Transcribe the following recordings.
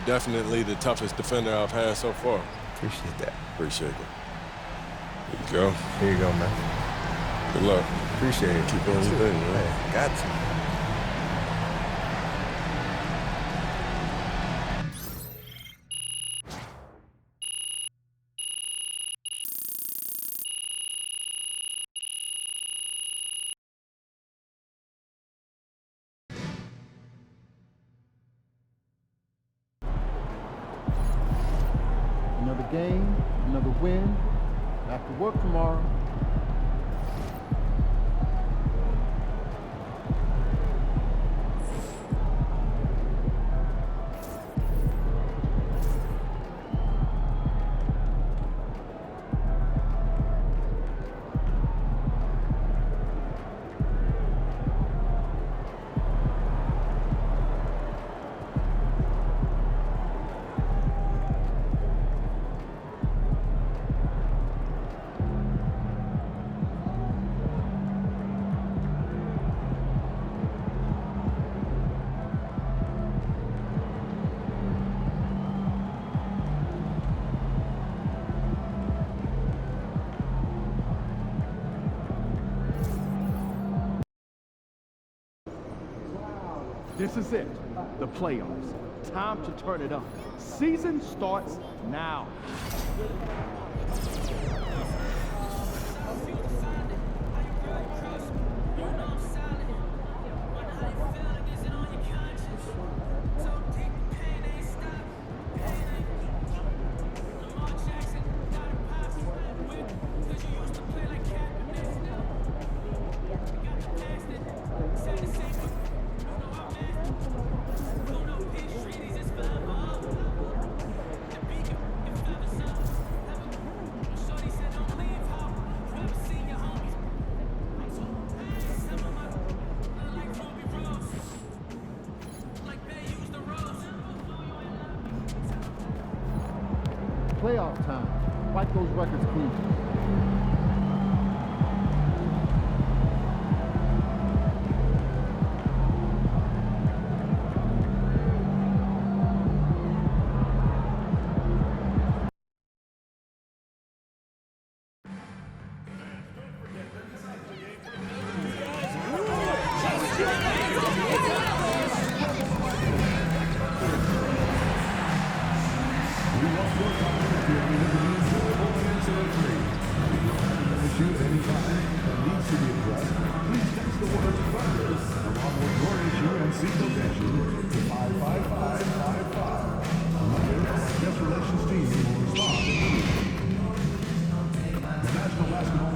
definitely the toughest defender I've had so far. Appreciate that. Appreciate it. Here you go. Here you go, man. Good luck. Appreciate it. Keep doing your thing, man. Got to. Another game, another win. Back to work tomorrow. This is it, the playoffs. Time to turn it up. Season starts now. Playoff time. Wipe those records clean.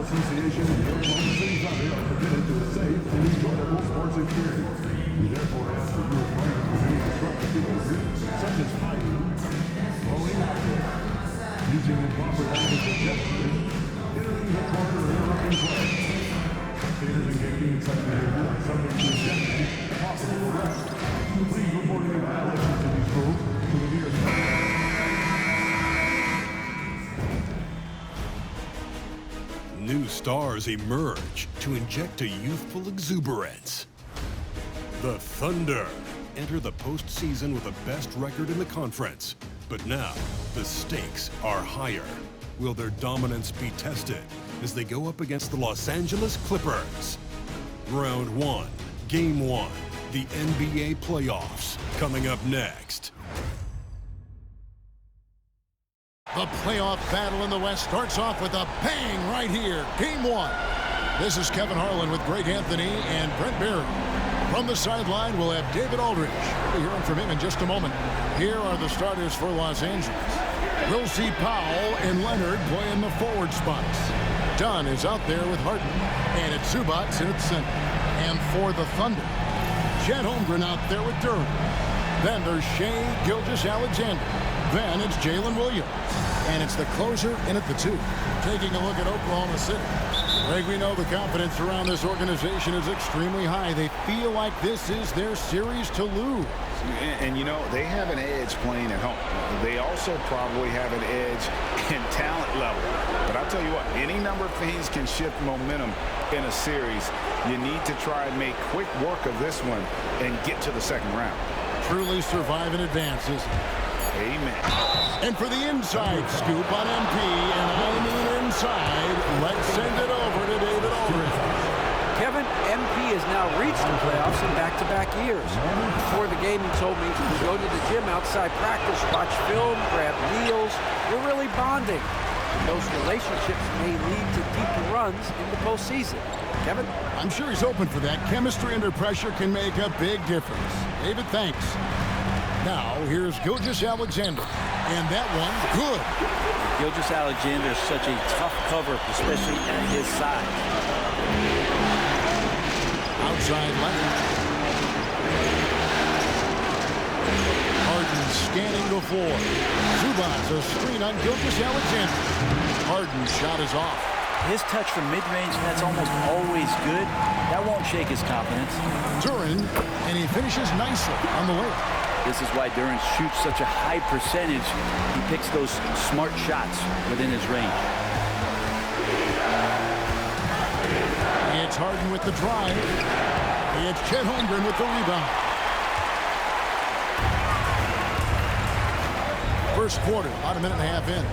Association and the Oklahoma City Thunder are committed to a safe and enjoyable sports experience. We therefore ask that you refrain from any disruptive behavior, such as fighting, throwing outfit, using improper language or gestures, entering the corner or interrupting play. Spectators engaging in such behavior are subject to ejections, possible arrest. Please report any violations of these rules to the nearest New stars emerge to inject a youthful exuberance. The Thunder enter the postseason with the best record in the conference. But now, the stakes are higher. Will their dominance be tested as they go up against the Los Angeles Clippers? Round 1, Game 1, the NBA playoffs, coming up next. The playoff battle in the West starts off with a bang right here. Game 1. This is Kevin Harlan with Greg Anthony and Brent Barry. From the sideline, we'll have David Aldridge. We'll be hearing from him in just a moment. Here are the starters for Los Angeles. We'll see Powell and Leonard play in the forward spots. Dunn is out there with Harden. And it's Zubac in at center. And for the Thunder, Chet Holmgren out there with Durham. Then there's Shai Gilgeous-Alexander. Then it's Jalen Williams. And it's the closer in at the 2. Taking a look at Oklahoma City. Greg, we know the confidence around this organization is extremely high. They feel like this is their series to lose. And you know, they have an edge playing at home. They also probably have an edge in talent level. But I'll tell you what, any number of things can shift momentum in a series. You need to try and make quick work of this one and get to the second round. Truly survive in advance, isn't it? Amen. And for the inside scoop on MP, and I mean inside, let's send it over to David Aldridge. Kevin, MP has now reached the playoffs in back-to-back years. Before the game, he told me we go to the gym outside practice, watch film, grab meals. We're really bonding. And those relationships may lead to deeper runs in the postseason. Kevin? I'm sure he's open for that. Chemistry under pressure can make a big difference. David, thanks. Now, here's Gilgeous-Alexander. And that one, good. Gilgeous-Alexander is such a tough cover, especially at his size. Outside Leonard. Harden scanning the floor. Zubac a screen on Gilgeous-Alexander. Harden's shot is off. His touch from mid-range, that's almost always good. That won't shake his confidence. Duren, and he finishes nicely on the layup. This is why Duren shoots such a high percentage. He picks those smart shots within his range. It's Harden with the drive. It's Chet Holmgren with the rebound. First quarter, about a minute and a half in.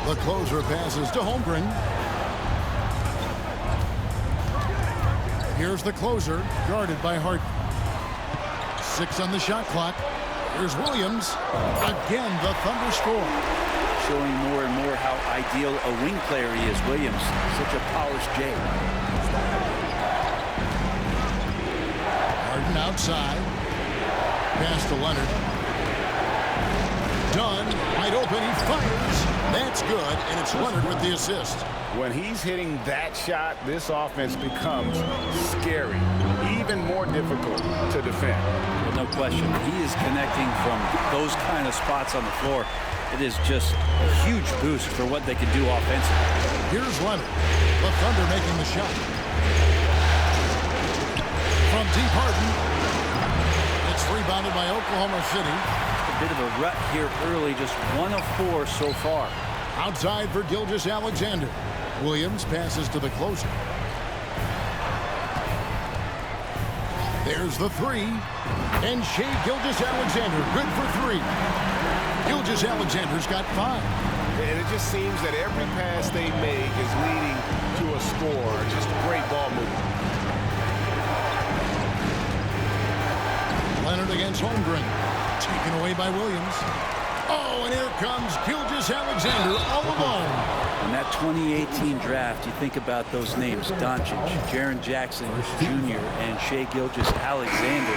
The closer passes to Holmgren. Here's the closer, guarded by Harden. 6 on the shot clock. Here's Williams. Again, the Thunder score. Showing more and more how ideal a wing player he is, Williams. Such a polished J. Harden outside. Pass to Leonard. Dunn, wide open, he fires. That's good, and it's Leonard with the assist. When he's hitting that shot, this offense becomes scary, even more difficult to defend. Well, no question. He is connecting from those kind of spots on the floor. It is just a huge boost for what they can do offensively. Here's Leonard. The Thunder making the shot. From deep, Harden. It's rebounded by Oklahoma City. A bit of a rut here early, just 1 of 4 so far. Outside for Gilgeous-Alexander. Williams passes to the closer. There's the three. And Shai Gilgeous-Alexander, good for 3. Gilgeous-Alexander's got 5. And it just seems that every pass they make is leading to a score. Just great ball movement. Leonard against Holmgren. Taken away by Williams. Oh, and here comes Gilgeous-Alexander all alone. In that 2018 draft, you think about those names, Doncic, Jaren Jackson Jr., and Shai Gilgeous-Alexander.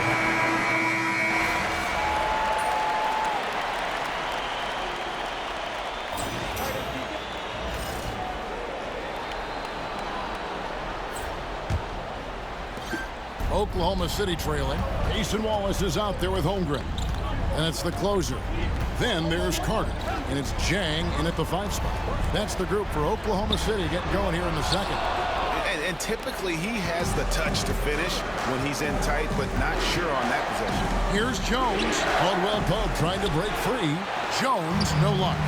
Oklahoma City trailing. Cason Wallace is out there with Holmgren. And it's the closer. Then there's Carter. And it's Jang in at the 5 spot. That's the group for Oklahoma City getting going here in the second. And typically he has the touch to finish when he's in tight, but not sure on that possession. Here's Jones. Caldwell Pope trying to break free. Jones, no luck.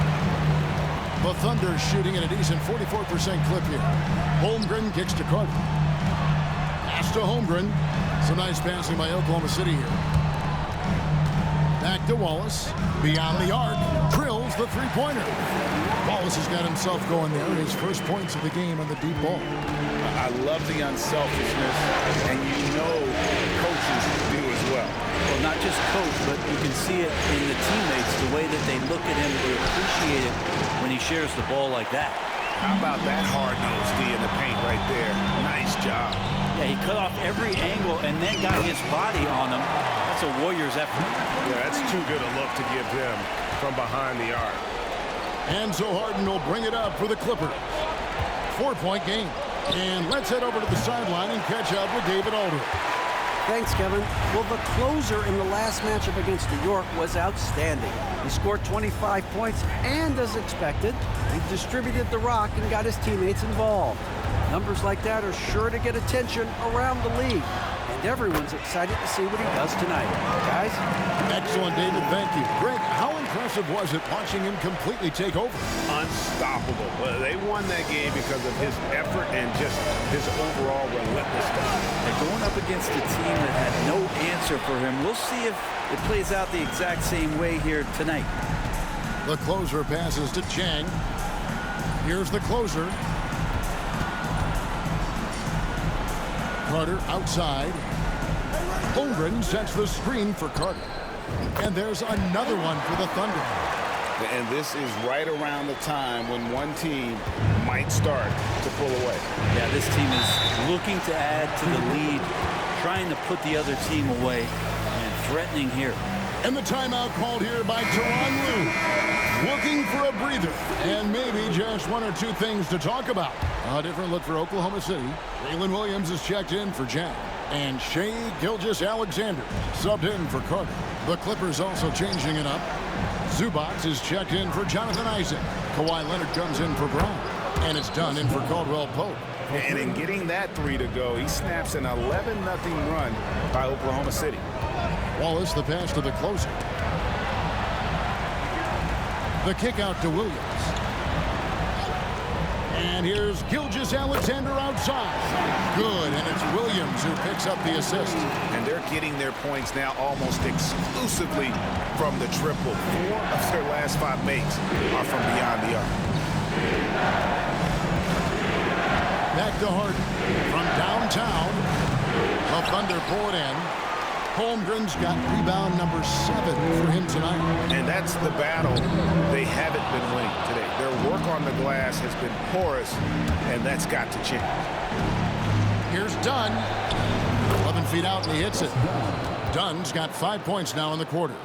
The Thunder shooting at a decent 44% clip here. Holmgren kicks to Carter. Pass to Holmgren. Some nice passing by Oklahoma City here. Back to Wallace. Beyond the arc. Drills the three-pointer. Wallace has got himself going there. His first points of the game on the deep ball. I love the unselfishness, and you know coaches do as well. Well, not just coach, but you can see it in the teammates, the way that they look at him, they appreciate it when he shares the ball like that. How about that hard-nosed D in the paint right there? Nice job. Yeah, he cut off every angle and then got his body on him. That's a Warriors effort. Yeah, that's too good a look to give him from behind the arc. And so Harden will bring it up for the Clippers. 4-point game. And let's head over to the sideline and catch up with David Aldridge. Thanks, Kevin. Well, the closer in the last matchup against New York was outstanding. He scored 25 points, and as expected, he distributed the rock and got his teammates involved. Numbers like that are sure to get attention around the league, and everyone's excited to see what he does tonight. Guys? Excellent, David. Thank you. Greg, how impressive was it watching him completely take over? Unstoppable. They won that game because of his effort and just his overall relentlessness. They're going up against a team that had no answer for him. We'll see if it plays out the exact same way here tonight. The closer passes to Chang. Here's the closer. Carter outside. Holmgren sets the screen for Carter. And there's another one for the Thunder. And this is right around the time when one team might start to pull away. Yeah, this team is looking to add to the lead, trying to put the other team away, and threatening here. And the timeout called here by Tyronn Lue. Looking for a breather and maybe just one or two things to talk about. A different look for Oklahoma City. Jalen Williams is checked in for Jack. And Shai Gilgeous-Alexander subbed in for Carter. The Clippers also changing it up. Zubac is checked in for Jonathan Isaac. Kawhi Leonard comes in for Brown. And it's done in for Caldwell Pope. And in getting that three to go, he snaps an 11-0 run by Oklahoma City. Wallace, the pass to the closer. The kick out to Williams. And here's Gilgeous-Alexander outside. Good, and it's Williams who picks up the assist. And they're getting their points now almost exclusively from the triple. 4 of their last 5 makes are from beyond the arc. Back to Harden. From downtown, the Thunder pour it in. Holmgren's got rebound number 7 for him tonight. And that's the battle they haven't been winning today. Their work on the glass has been porous, and that's got to change. Here's Dunn. 11 feet out, and he hits it. Dunn's got 5 points now in the quarter.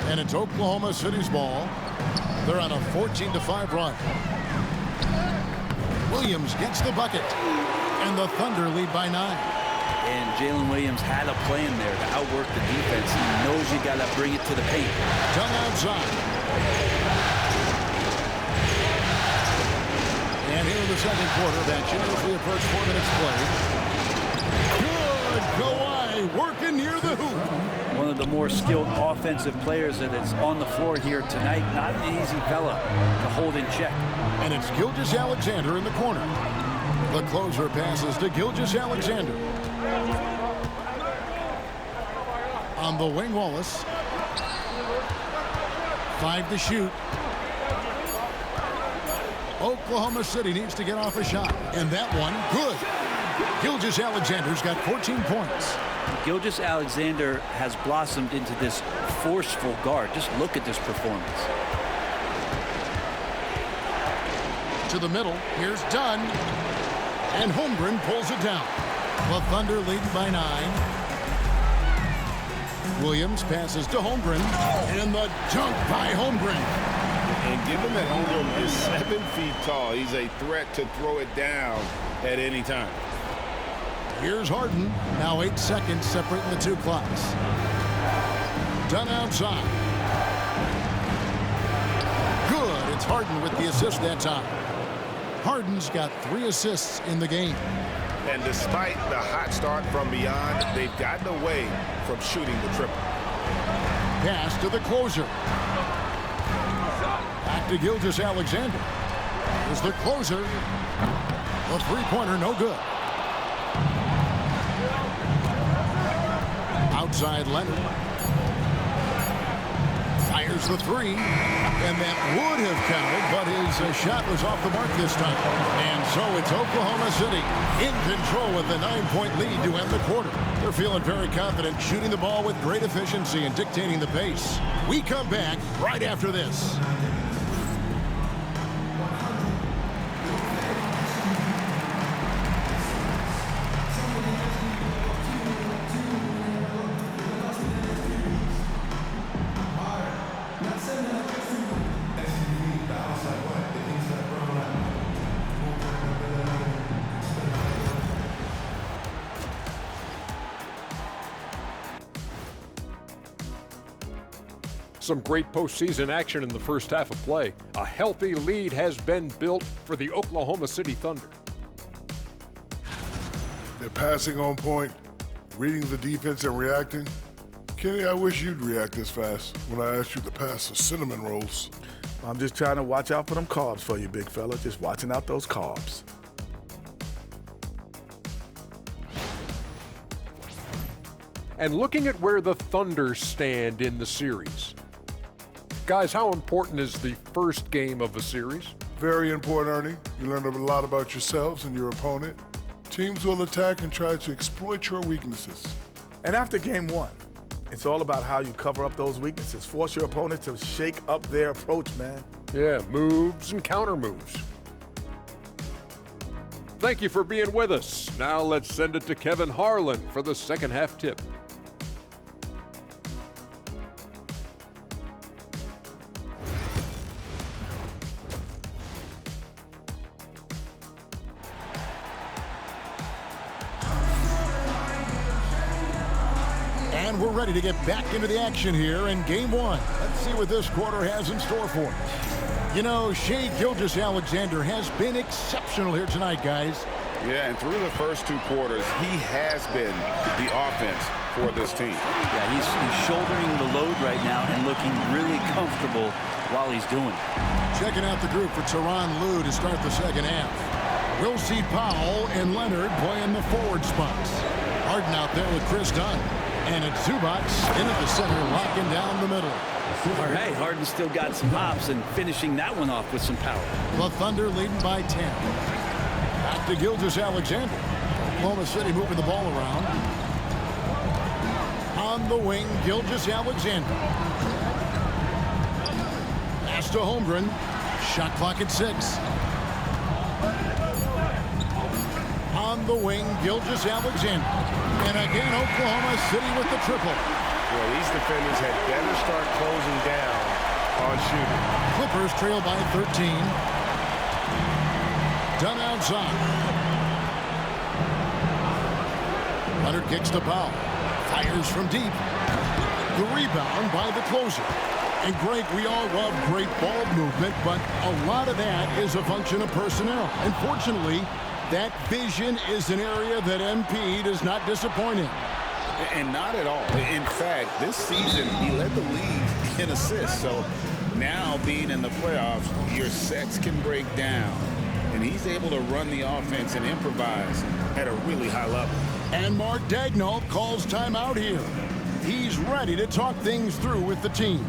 And it's Oklahoma City's ball. They're on a 14-5 run. Williams gets the bucket. And the Thunder lead by 9. And Jalen Williams had a plan there to outwork the defense. He knows you got to bring it to the paint. Dunn outside. And here in the second quarter, that generously approach 4 minutes played. Good, Kawhi working near the hoop. One of the more skilled offensive players that is on the floor here tonight. Not an easy fella to hold in check. And it's Gilgeous-Alexander in the corner. The closer passes to Gilgeous-Alexander. On the wing, Wallace. 5 to shoot. Oklahoma City needs to get off a shot. And that one, good. Gilgeous-Alexander's got 14 points. Gilgeous-Alexander has blossomed into this forceful guard. Just look at this performance. To the middle, here's Dunn. And Holmgren pulls it down. The Thunder leading by 9. Williams passes to Holmgren. And the dunk by Holmgren. And given that Holmgren is 7 feet tall, he's a threat to throw it down at any time. Here's Harden. Now 8 seconds separating the 2 clocks. Dunn outside. Good. It's Harden with the assist that time. Harden's got 3 assists in the game. And despite the hot start from beyond, they've gotten away from shooting the triple. Pass to the closer. Back to Gilgeous-Alexander. Here's the closer. The three-pointer, no good. Outside Leonard. Fires the 3. And that would have counted, but his shot was off the mark this time. And so it's Oklahoma City in control with a 9-point lead to end the quarter. They're feeling very confident, shooting the ball with great efficiency and dictating the pace. We come back right after this. Some great postseason action in the first half of play. A healthy lead has been built for the Oklahoma City Thunder. They're passing on point, reading the defense and reacting. Kenny, I wish you'd react this fast when I asked you to pass the cinnamon rolls. I'm just trying to watch out for them carbs for you, big fella. Just watching out those carbs. And looking at where the Thunder stand in the series. Guys, how important is the first game of a series? Very important, Ernie. You learn a lot about yourselves and your opponent. Teams will attack and try to exploit your weaknesses. And after game one, it's all about how you cover up those weaknesses. Force your opponent to shake up their approach, man. Yeah, moves and counter moves. Thank you for being with us. Now let's send it to Kevin Harlan for the second half tip. And we're ready to get back into the action here in game one. Let's see what this quarter has in store for us. You know, Shai Gilgeous-Alexander has been exceptional here tonight, guys. Yeah, and through the first two quarters, he has been the offense for this team. Yeah, he's shouldering the load right now and looking really comfortable while he's doing it. Checking out the group for Tyronn Lue to start the second half. We'll see Powell and Leonard playing the forward spots. Harden out there with Chris Dunn. And it's Zubac in at the center, locking down the middle. All right, Harden still got some hops and finishing that one off with some power. The Thunder leading by 10. Back to Gilgeous-Alexander. Oklahoma City moving the ball around. On the wing, Gilgeous-Alexander. Pass to Holmgren. Shot clock at 6. On the wing, Gilgeous-Alexander. And again, Oklahoma City with the triple. Well, these defenders had better start closing down on shooting. Clippers trail by 13. Dunn outside. Leonard kicks to Powell. Fires from deep. The rebound by the closer. And Greg, we all love great ball movement, but a lot of that is a function of personnel. Unfortunately, that vision is an area that MP does not disappoint in. And not at all. In fact, this season, he led the league in assists. So now being in the playoffs, your sets can break down. And he's able to run the offense and improvise at a really high level. And Mark Daigneault calls timeout here. He's ready to talk things through with the team.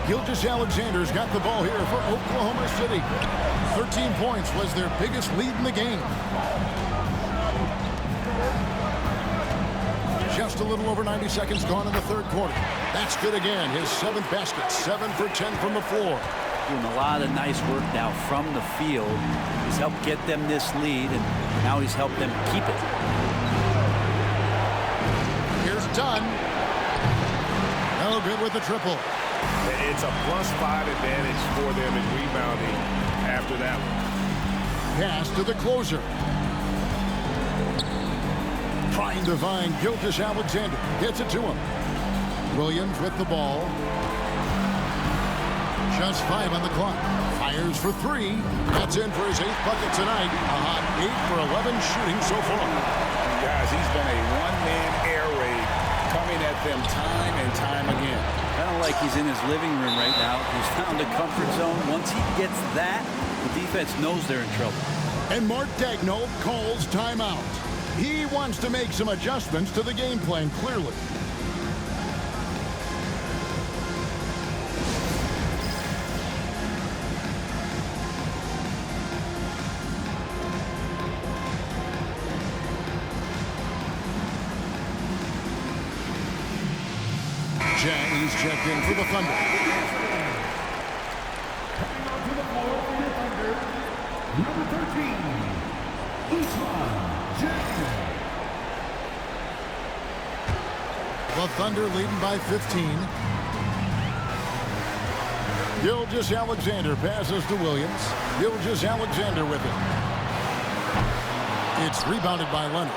Gilgeous-Alexander's got the ball here for Oklahoma City. 13 points was their biggest lead in the game. Just a little over 90 seconds gone in the third quarter. That's good again. His 7th basket, 7 for 10 from the floor. Doing a lot of nice work now from the field. He's helped get them this lead, and now he's helped them keep it. Here's Dunn. No good with the triple. It's a +5 advantage for them in rebounding after that one. Pass to the closer. Trying to find Gilgeous-Alexander. Gets it to him. Williams with the ball. Just 5 on the clock. Fires for 3. That's in for his 8th bucket tonight. A hot 8 for 11 shooting so far. Guys, he's been a one-man air raid coming at them time and time again. Kind of like he's in his living room right now. He's found a comfort zone. Once he gets that, the defense knows they're in trouble. And Mark Daigneault calls timeout. He wants to make some adjustments to the game plan, clearly. Jang is checked in for the Thunder. Coming onto the floor for the Thunder, number 13, Ousmane Dieng. The Thunder leading by 15. Gilgeous-Alexander passes to Williams. Gilgeous-Alexander with it. It's rebounded by Leonard.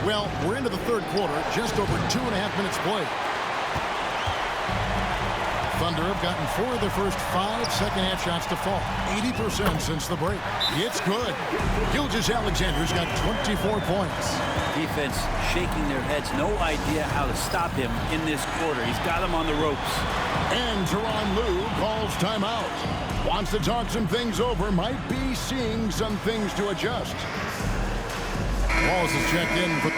Well, we're into the third quarter, just over 2.5 minutes played. Thunder have gotten 4 of their first 5 second-half shots to fall. 80% since the break. It's good. Gilgeous-Alexander's got 24 points. Defense shaking their heads. No idea how to stop him in this quarter. He's got him on the ropes. And Tyronn Lue calls timeout. Wants to talk some things over. Might be seeing some things to adjust. Wallace is checked in for...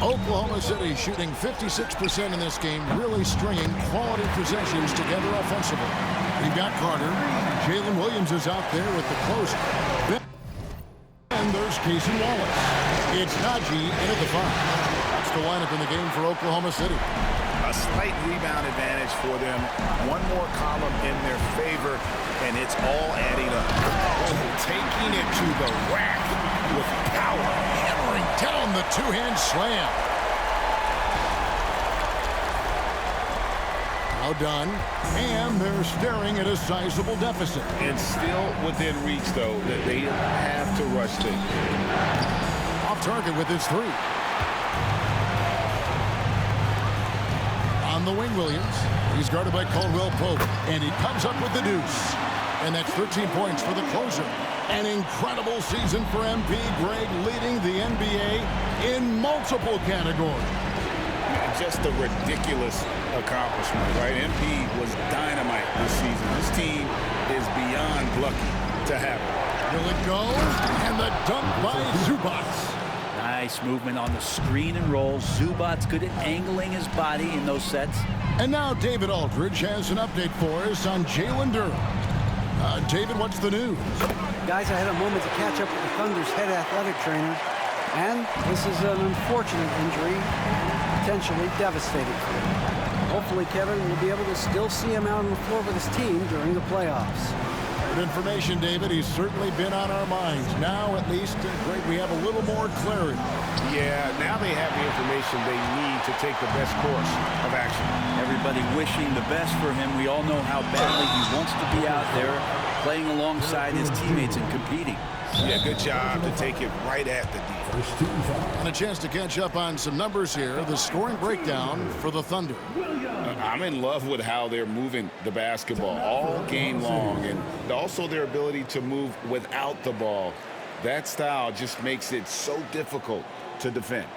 Oklahoma City shooting 56% in this game, really stringing quality possessions together offensively. We've got Carter. Jalen Williams is out there with the close. And there's Cason Wallace. It's Najee in at the 5. That's the lineup in the game for Oklahoma City. A slight rebound advantage for them. One more column in their favor, and it's all adding up. Taking it to the rack with power. Hammering down the two-hand slam. Now done. And they're staring at a sizable deficit. And still within reach, though, that they have to rush things. Off target with his 3. On the wing, Williams. He's guarded by Caldwell Pope. And he comes up with the deuce. And that's 13 points for the closer. An incredible season for MP. Greg leading the NBA in multiple categories. Just a ridiculous accomplishment, right? MP was dynamite this season. This team is beyond lucky to have it. Will it go? And the dunk by Zubac. Nice movement on the screen and roll. Zubac's good at angling his body in those sets. And now David Aldridge has an update for us on Jalen Duren. David, what's the news? Guys, I had a moment to catch up with the Thunder's head athletic trainer, and this is an unfortunate injury, potentially devastating for him. Hopefully, Kevin will be able to still see him out on the floor with his team during the playoffs. Good information, David. He's certainly been on our minds. Now, at least, Greg, we have a little more clarity. Yeah, now they have the information they need to take the best course of action. Everybody wishing the best for him. We all know how badly he wants to be out there playing alongside his teammates and competing. Yeah, good job to take it right at the defense. And a chance to catch up on some numbers here. The scoring breakdown for the Thunder. I'm in love with how they're moving the basketball all game long, and also their ability to move without the ball. That style just makes it so difficult to defend.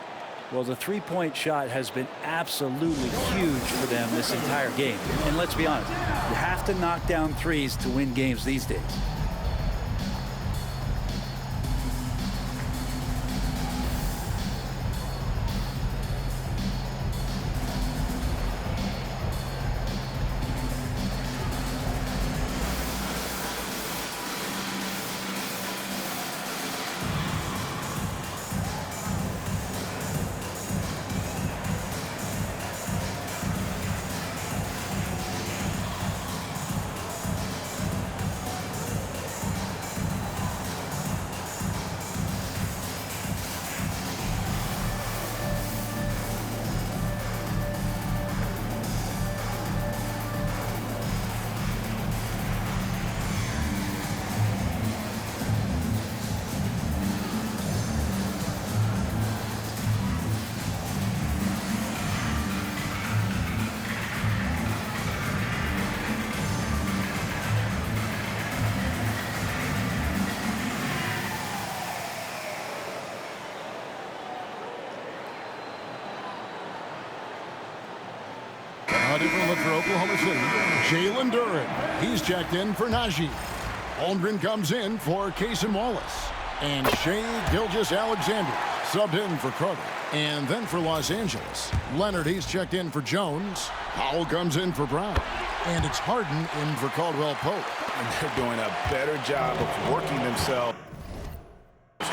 Well, the three-point shot has been absolutely huge for them this entire game. And let's be honest, you have to knock down threes to win games these days. A different look for Oklahoma City. Jalen Duren. He's checked in for Najee. Holmgren comes in for Cason Wallace. And Shai Gilgeous-Alexander subbed in for Carter. And then for Los Angeles, Leonard, he's checked in for Jones. Powell comes in for Brown. And it's Harden in for Caldwell Pope. And they're doing a better job of working themselves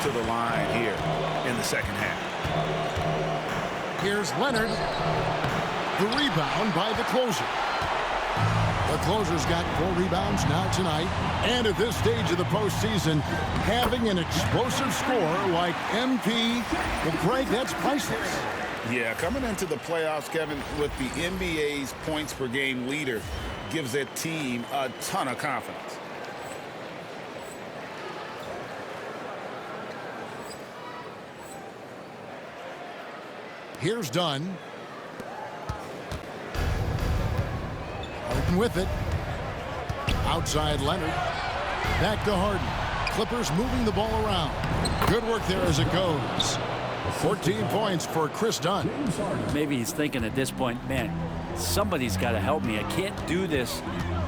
to the line here in the second half. Here's Leonard. The rebound by the closer. The closer's got 4 rebounds now tonight. And at this stage of the postseason, having an explosive score like MP, well, Greg, that's priceless. Yeah, coming into the playoffs, Kevin, with the NBA's points per game leader gives that team a ton of confidence. Here's Dunn. Harden with it. Outside Leonard. Back to Harden. Clippers moving the ball around. Good work there as it goes. 14 points for Chris Dunn. Maybe he's thinking at this point, man, somebody's got to help me. I can't do this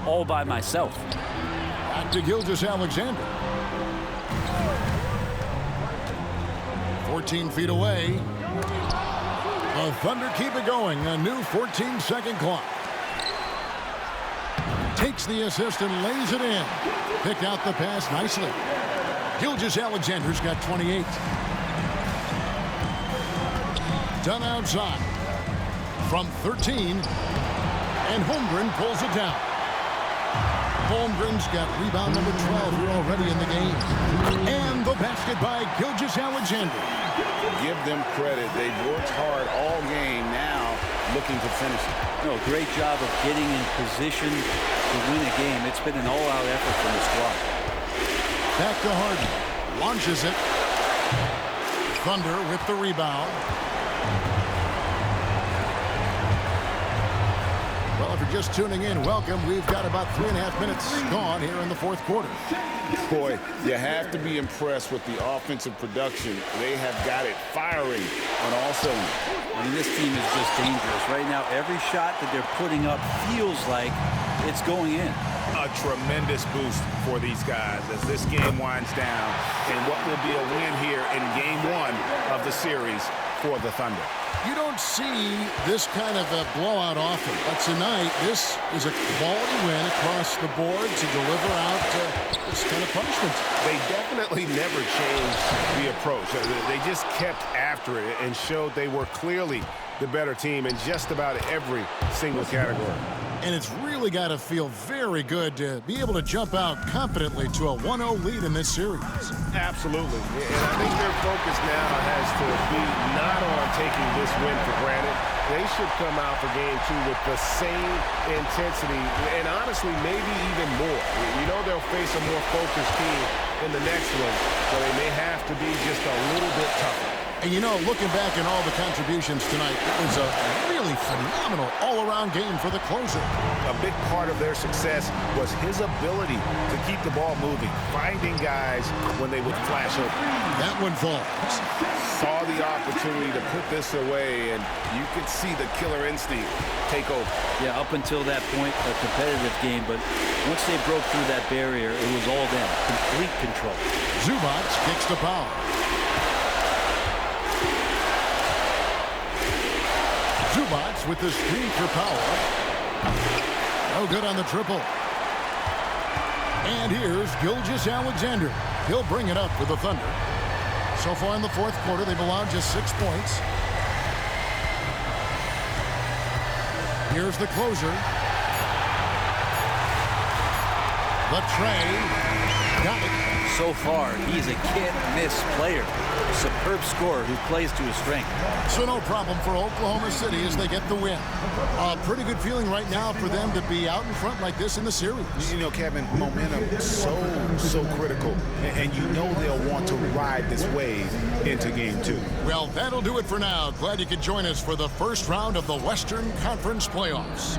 all by myself. Back to Gilgeous-Alexander. 14 feet away. The Thunder keep it going. A new 14-second clock. Takes the assist and lays it in. Pick out the pass nicely. Gilgeous-Alexander's got 28. Done outside. From 13. And Holmgren pulls it down. Holmgren's got rebound number 12 here already in the game. And the basket by Gilgeous-Alexander. Give them credit. They've worked hard all game, now looking to finish it. No, great job of getting in position to win a game. It's been an all-out effort from the squad. Back to Harden. Launches it. Thunder with the rebound. Well, if you're just tuning in, welcome. We've got about 3.5 minutes gone here in the fourth quarter. Boy, you have to be impressed with the offensive production. They have got it firing on all cylinders. I mean, this team is just dangerous. Right now, every shot that they're putting up feels like it's going in. A tremendous boost for these guys as this game winds down and what will be a win here in game one of the series for the Thunder. You don't see this kind of a blowout often, but tonight this is a quality win across the board to deliver out this kind of punishment. They definitely never changed the approach. They just kept after it and showed they were clearly the better team in just about every single category. And it's really got to feel very good to be able to jump out confidently to a 1-0 lead in this series. Absolutely. And I think their focus now has to be not on taking this win for granted. They should come out for game two with the same intensity and honestly maybe even more. You know they'll face a more focused team in the next one, so they may have to be just a little bit tougher. And you know, looking back at all the contributions tonight, it was a really phenomenal all-around game for the closer. A big part of their success was his ability to keep the ball moving, finding guys when they would flash open. That one falls. Saw the opportunity to put this away, and you could see the killer instinct take over. Yeah, up until that point, a competitive game, but once they broke through that barrier, it was all them. Complete control. Zubac kicks the foul. Zubac with the screen for power. No good on the triple. And here's Gilgeous-Alexander. He'll bring it up for the Thunder. So far in the fourth quarter, they've allowed just 6 points. Here's the closer. The tray. Got it. So far, he's a can't-miss player. Superb scorer who plays to his strength. So no problem for Oklahoma City as they get the win. A pretty good feeling right now for them to be out in front like this in the series. You know, Kevin, momentum is so critical. And you know they'll want to ride this wave into game two. Well, that'll do it for now. Glad you could join us for the first round of the Western Conference playoffs.